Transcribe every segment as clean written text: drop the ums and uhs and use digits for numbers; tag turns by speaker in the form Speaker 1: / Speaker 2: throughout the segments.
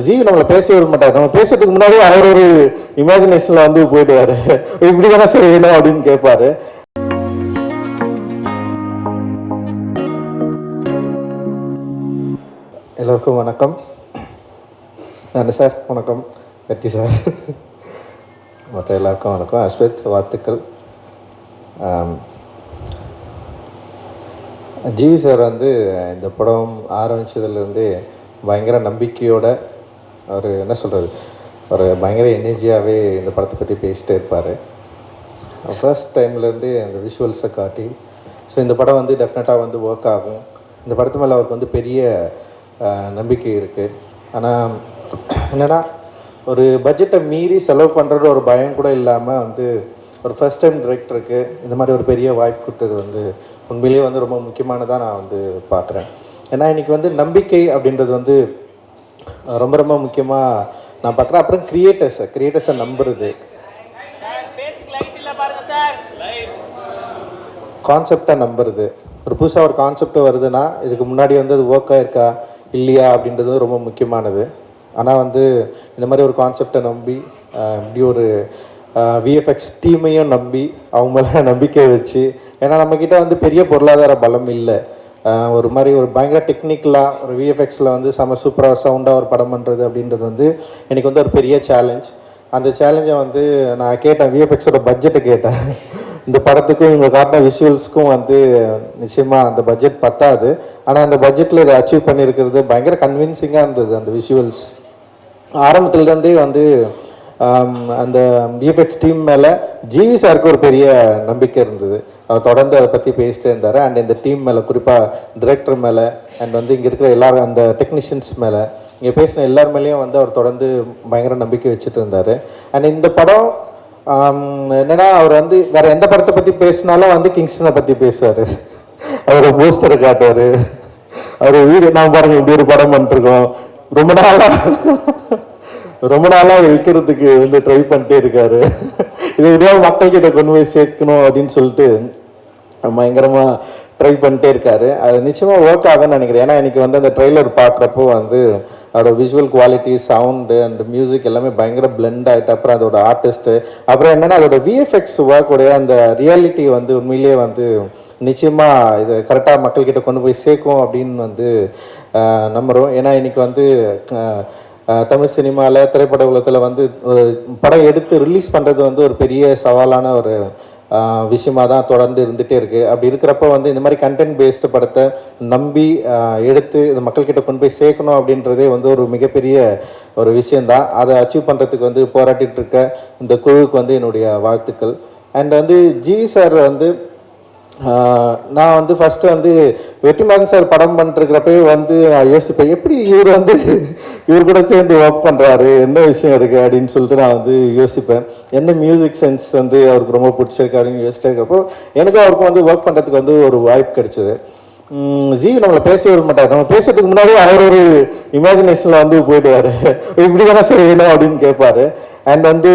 Speaker 1: ஜீவி நம்மளை பேச விட மாட்டார். நம்ம பேசுறதுக்கு முன்னாடி அவர் ஒரு இமேஜினேஷன்ல வந்து போயிடுவாரு. இப்படி தானே செய்யணும் அப்படின்னு கேட்பாரு. எல்லோருக்கும் வணக்கம். சார் வணக்கம். வெற்றி சார், மற்ற எல்லாருக்கும் வணக்கம். அஸ்வத், வாழ்த்துக்கள். ஜிவி சார் வந்து இந்த படம் ஆரம்பித்ததுலேருந்து பயங்கர நம்பிக்கையோட அவர் என்ன சொல்கிறது, ஒரு பயங்கர எனர்ஜியாகவே இந்த படத்தை பற்றி பேசிகிட்டே இருப்பார். ஃபர்ஸ்ட் டைம்லேருந்து அந்த விஷுவல்ஸை காட்டி, ஸோ இந்த படம் வந்து டெஃபினட்டாக வந்து ஒர்க் ஆகும். இந்த படத்து மேலே அவருக்கு வந்து பெரிய நம்பிக்கை இருக்குது. ஆனால் என்னென்னா, ஒரு பட்ஜெட்டை மீறி செலவு பண்ணுறது ஒரு பயம் கூட இல்லாமல் வந்து ஒரு ஃபர்ஸ்ட் டைம் டிரெக்டருக்கு இந்த மாதிரி ஒரு பெரிய வாய்ப்பு கொடுத்தது வந்து உண்மையிலேயே வந்து ரொம்ப முக்கியமானதாக நான் வந்து பார்க்குறேன். ஏன்னா இன்றைக்கி வந்து நம்பிக்கை அப்படின்றது வந்து ரொம்ப ரொம்ப முக்கியமாக நான் பார்க்குறேன். அப்புறம் கிரியேட்டர்ஸை நம்புறது, கான்செப்டை நம்புறது. ஒரு புதுசாக ஒரு கான்செப்ட் வருதுன்னா இதுக்கு முன்னாடி வந்து அது ஒர்க் ஆகிருக்கா இல்லையா அப்படின்றது ரொம்ப முக்கியமானது. ஆனால் வந்து இந்த மாதிரி ஒரு கான்செப்டை நம்பி இப்படி ஒரு விஎஃப்எக்ஸ் டீமையும் நம்பி அவங்க மேலே நம்பிக்கை வச்சு, ஏன்னா நம்மக்கிட்ட வந்து பெரிய பொருளாதார பலம் இல்லை. ஒரு மாதிரி ஒரு பயங்கர டெக்னிக்கலாக ஒரு விஎஃப்எக்ஸில் வந்து செம சூப்பராக சவுண்டாக ஒரு படம் பண்ணுறது அப்படின்றது வந்து எனக்கு வந்து ஒரு பெரிய சேலஞ்ச். அந்த சேலஞ்சை வந்து நான் கேட்டேன், விஎஃப்எக்ஸோட பட்ஜெட்டை கேட்டேன். இந்த படத்துக்கும் இவங்க காட்டின விஷுவல்ஸுக்கும் வந்து நிச்சயமாக அந்த பட்ஜெட் பத்தாது. ஆனால் அந்த பட்ஜெட்டில் இதை அச்சீவ் பண்ணியிருக்கிறது பயங்கர கன்வின்சிங்காக இருந்தது. அந்த விஷுவல்ஸ் ஆரம்பத்துலேருந்தே வந்து அந்த விஎஃப்எக்ஸ் டீம் மேலே ஜிவி சாருக்கு ஒரு பெரிய நம்பிக்கை இருந்தது. அவர் தொடர்ந்து அதை பற்றி பேசிட்டே இருந்தார். அண்ட் இந்த டீம் மேலே, குறிப்பாக டிரெக்டர் மேலே, அண்ட் வந்து இங்கே இருக்கிற எல்லாரும் அந்த டெக்னீஷியன்ஸ் மேலே, இங்கே பேசின எல்லார் மேலேயும் வந்து அவர் தொடர்ந்து பயங்கர நம்பிக்கை வச்சுட்டு இருந்தார். அண்ட் இந்த படம் என்னென்னா, அவர் வந்து வேறு எந்த படத்தை பற்றி பேசினாலும் வந்து கிங்ஸ்டனை பற்றி பேசுவார். அவரை போஸ்டரை காட்டுவார். அவர் வீடு நான் பாருங்கள் இப்படி ஒரு படம் பண்ணிருக்கோம், ரொம்ப நாளாக விற்கிறதுக்கு வந்து ட்ரை பண்ணிட்டே இருக்காரு. இதை எப்படியாவது மக்கள்கிட்ட கொண்டு போய் சேர்க்கணும் அப்படின்னு சொல்லிட்டு பயங்கரமாக ட்ரை பண்ணிட்டே இருக்காரு. அது நிச்சயமாக ஒர்க் ஆகுன்னு நினைக்கிறேன். ஏன்னா எனக்கு வந்து அந்த ட்ரெய்லர் பார்க்குறப்போ வந்து அதோட visual quality, sound and music எல்லாமே பயங்கர பிளெண்ட் ஆகிட்டு, அப்புறம் அதோட ஆர்டிஸ்ட்டு, அப்புறம் என்னென்னா அதோட விஎஃப்எக்ஸ் ஒர்க்குடைய அந்த ரியாலிட்டி வந்து உண்மையிலேயே வந்து நிச்சயமாக இதை கரெக்டாக மக்கள்கிட்ட கொண்டு போய் சேர்க்கும் அப்படின்னு வந்து நம்புகிறோம். ஏன்னா இன்றைக்கி வந்து தமிழ் சினிமாவில், திரைப்பட உலகத்தில் வந்து ஒரு படம் எடுத்து ரிலீஸ் பண்ணுறது வந்து ஒரு பெரிய சவாலான ஒரு விஷயமாக தான் தொடர்ந்து இருந்துகிட்டே இருக்குது. அப்படி இருக்கிறப்ப வந்து இந்த மாதிரி கண்டென்ட் பேஸ்டு படத்தை நம்பி எடுத்து இந்த மக்கள்கிட்ட கொண்டு போய் சேர்க்கணும் அப்படின்றதே வந்து ஒரு மிகப்பெரிய ஒரு விஷயந்தான். அதை அச்சீவ் பண்ணுறதுக்கு வந்து போராட்டிகிட்டு இருக்க இந்த குழுவுக்கு வந்து என்னுடைய வாழ்த்துக்கள். அண்ட் வந்து ஜிவி சார் வந்து நான் வந்து ஃபஸ்ட்டு வந்து வெற்றிமாறன் சார் படம் பண்ணிருக்கிறப்பே வந்து நான் யோசிப்பேன், எப்படி இவர் கூட சேர்ந்து ஒர்க் பண்ணுறாரு, என்ன விஷயம் இருக்குது அப்படின்னு சொல்லிட்டு நான் வந்து யோசிப்பேன். என்ன மியூசிக் சென்ஸ் வந்து அவருக்கு ரொம்ப பிடிச்சிருக்கு அப்படின்னு யோசிச்சிட்டே இருக்கிறப்போ எனக்கும் அவருக்கும் வந்து ஒர்க் பண்ணுறதுக்கு வந்து ஒரு வாய்ப்பு கிடைச்சிது. ஜீவி நம்மளை பேச விட மாட்டார். நம்ம பேசுறதுக்கு முன்னாடி அவர் ஒரு இமேஜினேஷனில் வந்து போயிடுவார். இப்படி தானே செய்யணும் அப்படின்னு கேட்பார். அண்ட் வந்து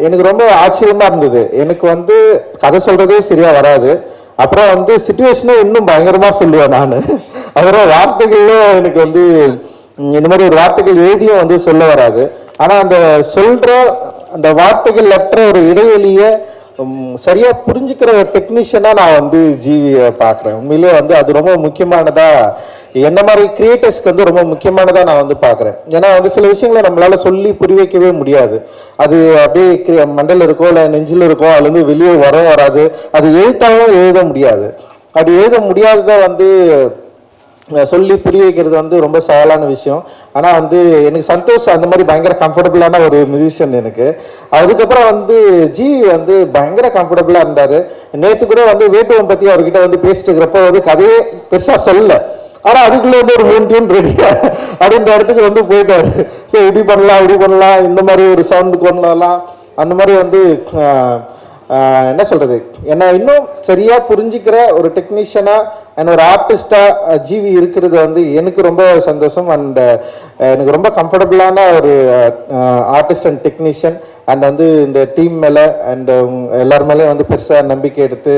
Speaker 1: எனக்கு ரொம்ப ஆச்சரியமாக இருந்தது. எனக்கு வந்து கதை சொல்கிறதே சரியாக வராது. அப்புறம் வந்து சிச்சுவேஷனே இன்னும் பயங்கரமாக சொல்லுவேன் நான். அப்புறம் வார்த்தைகளும் எனக்கு வந்து இந்த மாதிரி ஒரு வார்த்தைகள் எழுதியும் வந்து சொல்ல வராது. ஆனால் அந்த சொல்கிற அந்த வார்த்தைகள் லெட்டர ஒரு இடைவெளியை சரியாக புரிஞ்சுக்கிற ஒரு டெக்னீஷியனாக நான் வந்து ஜிவியை பார்க்குறேன். உண்மையிலே வந்து அது ரொம்ப முக்கியமானதாக, என்ன மாதிரி கிரியேட்டர்ஸ்க்கு வந்து ரொம்ப முக்கியமானதாக நான் வந்து பார்க்குறேன். ஏன்னா வந்து சில விஷயங்களை நம்மளால் சொல்லி புரிய வைக்கவே முடியாது. அது அப்படியே மண்டல இருக்கோ இல்லை நெஞ்சில் இருக்கோ, அதுலேருந்து வெளியே வராது. அது எழுத்தாலும் எழுத முடியாது. அப்படி எழுத முடியாததை வந்து சொல்லி புரிய வைக்கிறது வந்து ரொம்ப சவாலான விஷயம். ஆனால் வந்து எனக்கு சந்தோஷம், அந்த மாதிரி பயங்கர கம்ஃபர்டபுளான ஒரு மியூசிஷியன் எனக்கு. அதுக்கப்புறம் வந்து ஜிவி வந்து பயங்கர கம்ஃபர்டபுளாக இருந்தார். நேற்று கூட வந்து வேட்டுவன் பற்றி அவர்கிட்ட வந்து பேசிட்டு இருக்கிறப்போ வந்து கதையே பெருசாக சொல்லலை. ஆனால் அதுக்குள்ளே வந்து ஒரு 3 டியூன் ரெடியா அப்படின்ற இடத்துக்கு வந்து போயிட்டாரு. ஸோ இப்படி பண்ணலாம், இந்த மாதிரி ஒரு சவுண்டு கொண்டலாம், அந்த மாதிரி வந்து என்ன சொல்கிறது, என்னை இன்னும் சரியாக புரிஞ்சிக்கிற ஒரு டெக்னீஷியனாக அண்ட் ஒரு ஆர்டிஸ்டாக ஜிவி இருக்கிறது வந்து எனக்கு ரொம்ப சந்தோஷம். அண்ட் எனக்கு ரொம்ப கம்ஃபர்டபுளான ஒரு ஆர்டிஸ்ட் அண்ட் டெக்னீஷியன். அண்ட் வந்து இந்த டீம் மேலே அண்ட் எல்லார் மேலேயும் வந்து பெருசாக நம்பிக்கை எடுத்து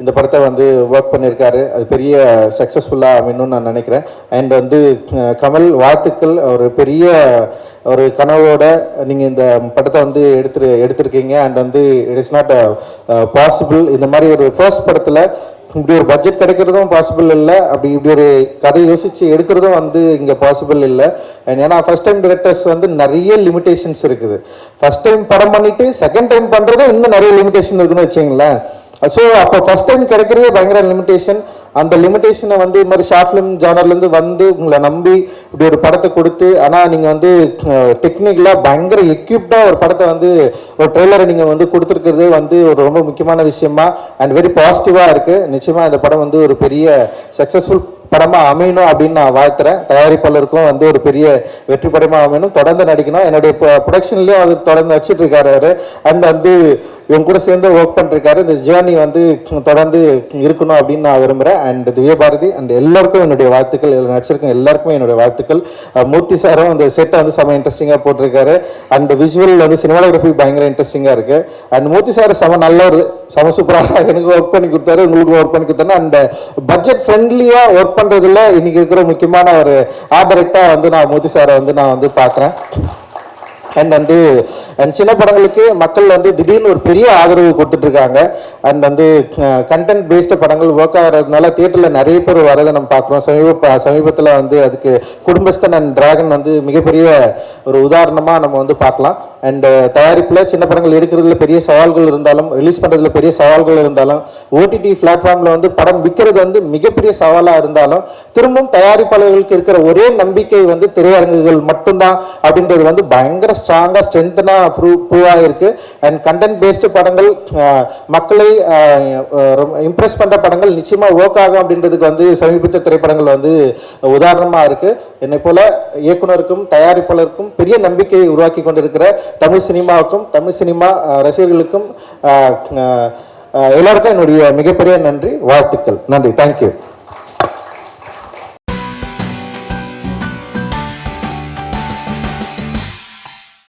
Speaker 1: இந்த படத்தை வந்து ஒர்க் பண்ணியிருக்காரு. அது பெரிய சக்ஸஸ்ஃபுல்லாக அமையணும்னு நான் நினைக்கிறேன். அண்ட் வந்து கமல் வாழ்த்துக்கள். ஒரு பெரிய ஒரு கனவோட நீங்கள் இந்த படத்தை வந்து எடுத்திருக்கீங்க. அண்ட் வந்து இட் இஸ் நாட் பாசிபிள். இந்த மாதிரி ஒரு ஃபர்ஸ்ட் படத்தில் இப்படி ஒரு பட்ஜெட் கிடைக்கிறதும் பாசிபிள் இல்லை, அப்படி இப்படி ஒரு கதை யோசித்து எடுக்கிறதும் வந்து இங்கே பாசிபிள் இல்லை. அண்ட் ஏன்னா ஃபர்ஸ்ட் டைம் டிரெக்டர்ஸ் வந்து நிறைய லிமிடேஷன்ஸ் இருக்குது. ஃபர்ஸ்ட் டைம் படம் பண்ணிவிட்டு செகண்ட் டைம் பண்ணுறதும் இன்னும் நிறைய லிமிடேஷன் இருக்குன்னு வச்சிங்களேன். ஸோ அப்போ ஃபர்ஸ்ட் டைம் கிடைக்கிறதே பயங்கர லிமிடேஷன். அந்த லிமிடேஷனை வந்து இது மாதிரி ஷார்ட் ஃபிலிம் ஜானர்லேருந்து வந்து உங்களை நம்பி இப்படி ஒரு படத்தை கொடுத்து, ஆனால் நீங்கள் வந்து டெக்னிக்கலாக பயங்கர எக்யூப்டாக ஒரு படத்தை வந்து ஒரு ட்ரெய்லரை நீங்கள் வந்து கொடுத்துருக்கிறதே வந்து ஒரு ரொம்ப முக்கியமான விஷயமா அண்ட் வெரி பாசிட்டிவாக இருக்குது. நிச்சயமாக இந்த படம் வந்து ஒரு பெரிய சக்ஸஸ்ஃபுல் படமாக அமையணும் அப்படின்னு நான் வாழ்த்துறேன். தயாரிப்பாளருக்கும் வந்து ஒரு பெரிய வெற்றி படமாக அமையணும், தொடர்ந்து நடிக்கணும். என்னுடைய ப்ரொடக்ஷன்லேயும் அது தொடர்ந்து நடிச்சிட்டு இருக்காரு அவர். அண்ட் வந்து இவங்க கூட சேர்ந்து ஒர்க் பண்ணிருக்காரு. இந்த ஜேர்னி வந்து தொடர்ந்து இருக்கணும் அப்படின்னு நான் விரும்புகிறேன். அண்ட் திவ்ய பாரதி அண்ட் எல்லாருக்கும் என்னுடைய வாழ்த்துக்கள். இதில் நடிச்சிருக்கேன் எல்லாருக்குமே என்னுடைய வாழ்த்துக்கள். மூர்த்தி சாரும் அந்த செட்டை வந்து செம இன்ட்ரெஸ்டிங்காக போட்டிருக்காரு. அண்ட் விஷுவல் வந்து சினிமாட்டோகிராஃபி பயங்கர இன்ட்ரெஸ்டிங்காக இருக்குது. அண்ட் மூர்த்தி சார் செம நல்லவர், செம சூப்பராக எனக்கு ஒர்க் பண்ணி கொடுத்தாரு, உங்களுக்கு ஒர்க் பண்ணி கொடுத்தாரு. அண்ட் பட்ஜெட் ஃப்ரெண்ட்லியாக ஒர்க் பண்ணுறதுல இன்னைக்கு இருக்கிற முக்கியமான ஒரு ஆர்ட் டைரக்டாக வந்து நான் மூர்த்தி சாரை வந்து நான் வந்து பார்க்குறேன். அண்ட் வந்து சின்ன படங்களுக்கு மக்கள் வந்து திடீர்னு ஒரு பெரிய ஆதரவு கொடுத்துட்ருக்காங்க. அண்ட் வந்து கண்டென்ட் பேஸ்டு படங்கள் ஒர்க் ஆகிறதுனால தியேட்டரில் நிறைய பேர் வரதை நம்ம பார்க்குறோம். சமீபத்தில் வந்து அதுக்கு குடும்பஸ்தன் அண்ட் டிராகன் வந்து மிகப்பெரிய ஒரு உதாரணமாக நம்ம வந்து பார்க்கலாம். அண்ட் தயாரிப்பில் சின்ன படங்கள் எடுக்கிறதுல பெரிய சவால்கள் இருந்தாலும், ரிலீஸ் பண்ணுறதுல பெரிய சவால்கள் இருந்தாலும், ஓடிடி பிளாட்ஃபார்மில் வந்து படம் விற்கிறது வந்து மிகப்பெரிய சவாலாக இருந்தாலும், திரும்பவும் தயாரிப்பாளர்களுக்கு இருக்கிற ஒரே நம்பிக்கை வந்து திரையரங்குகள் மட்டும்தான் அப்படின்றது வந்து பயங்கர ஸ்ட்ராங்காக ஸ்ட்ரென்த்தனாக ப்ரூவ் ஆகிருக்கு. அண்ட் கண்டென்ட் பேஸ்டு படங்கள் மக்களை இம்ப்ரெஸ் பண்ணுற படங்கள் நிச்சயமாக ஒர்க் ஆகும் அப்படின்றதுக்கு வந்து சமீபத்திய திரைப்படங்கள் வந்து உதாரணமாக இருக்குது. என்னை போல இயக்குனருக்கும் தயாரிப்பாளருக்கும் பெரிய நம்பிக்கையை உருவாக்கி கொண்டிருக்கிற தமிழ் சினிமாவுக்கும் தமிழ் சினிமா ரசிகர்களுக்கும் எல்லாருக்கும் என்னுடைய மிகப்பெரிய நன்றி, வாழ்த்துக்கள். நன்றி, தேங்க்யூ.